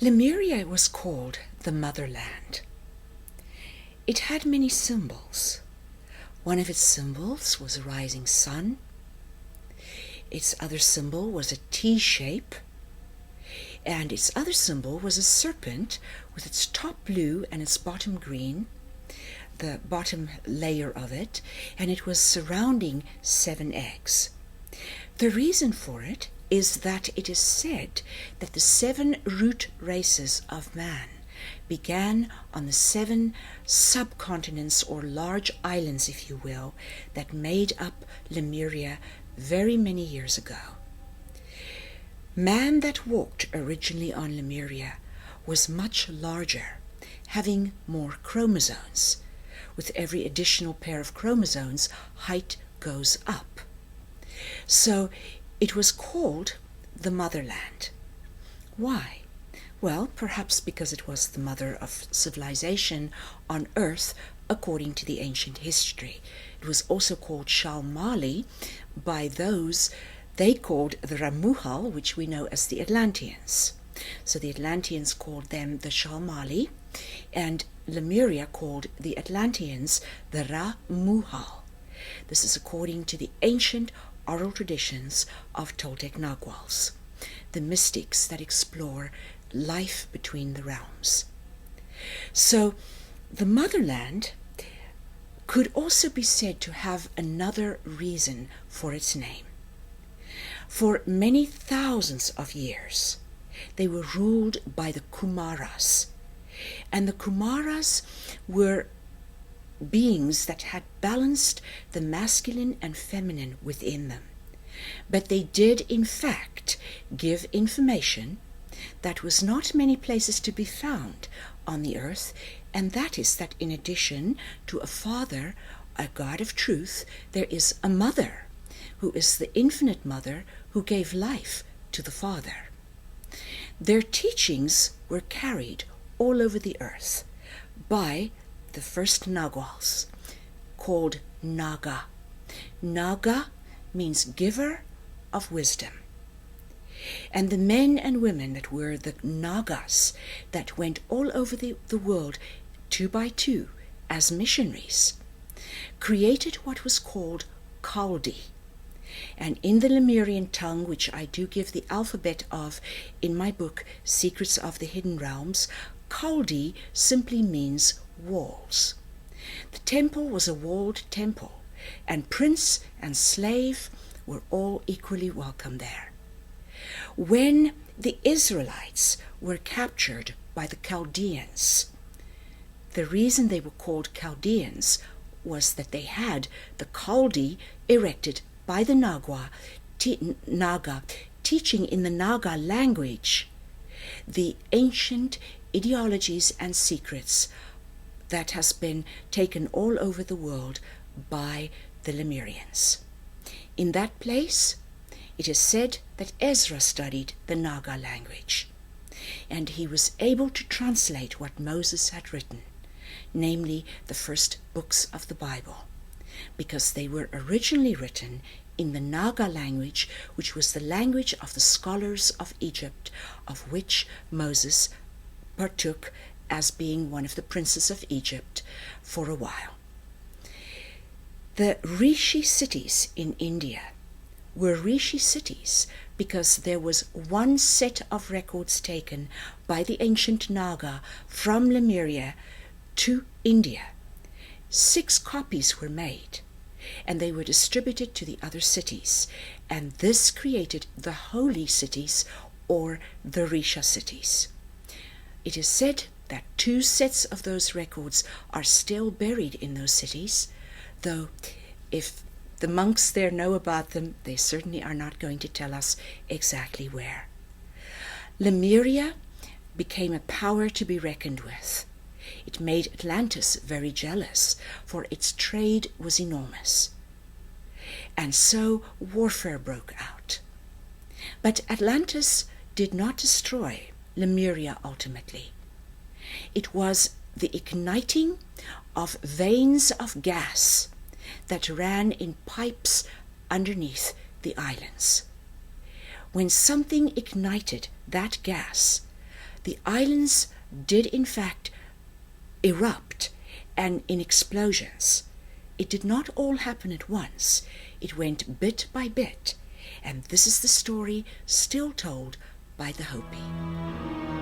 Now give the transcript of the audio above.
Lemuria was called the motherland. It had many symbols. One of its symbols was a rising sun. Its other symbol was a T shape. And its other symbol was a serpent with its top blue and its bottom green, the bottom layer of it, and it was surrounding 7 eggs. The reason for it is that it is said that the 7 root races of man began on the 7 subcontinents, or large islands, if you will, that made up Lemuria very many years ago. Man that walked originally on Lemuria was much larger, having more chromosomes. With every additional pair of chromosomes, height goes up. So it was called the motherland. Why? Well, perhaps because it was the mother of civilization on Earth, according to the ancient history. It was also called Shalmali by those they called the Ramuhal, which we know as the Atlanteans. So the Atlanteans called them the Shalmali, and Lemuria called the Atlanteans the Ramuhal. This is according to the ancient oral traditions of Toltec Naguals, the mystics that explore life between the realms. So the motherland could also be said to have another reason for its name. For many thousands of years, they were ruled by the Kumaras. And the Kumaras were beings that had balanced the masculine and feminine within them. But they did, in fact, give information that was not many places to be found on the earth, and that is that in addition to a father, a God of truth, there is a mother, who is the infinite mother who gave life to the Father. Their teachings were carried all over the earth by the first Naguals, called Naga. Naga means giver of wisdom. And the men and women that were the Nagas that went all over the world 2 by 2 as missionaries created what was called Chaldee. And in the Lemurian tongue, which I do give the alphabet of in my book, Secrets of the Hidden Realms, Chaldee simply means walls. The temple was a walled temple, and prince and slave were all equally welcome there. When the Israelites were captured by the Chaldeans, the reason they were called Chaldeans was that they had the Chaldee erected by the Naga, teaching in the Naga language the ancient ideologies and secrets that has been taken all over the world by the Lemurians. In that place, it is said that Ezra studied the Naga language, and he was able to translate what Moses had written, namely the first books of the Bible, because they were originally written in the Naga language, which was the language of the scholars of Egypt, of which Moses partook as being one of the princes of Egypt for a while. The Rishi cities in India were Rishi cities because there was one set of records taken by the ancient Naga from Lemuria to India. 6 copies were made, and they were distributed to the other cities, and this created the holy cities, or the Risha cities. It is said that 2 sets of those records are still buried in those cities, though if the monks there know about them, they certainly are not going to tell us exactly where. Lemuria became a power to be reckoned with. It made Atlantis very jealous, for its trade was enormous. And so warfare broke out. But Atlantis did not destroy Lemuria ultimately. It was the igniting of veins of gas that ran in pipes underneath the islands. When something ignited that gas, The islands did in fact erupt and in explosions. It did not all happen at once. It went bit by bit, and this is the story still told by the Hopi.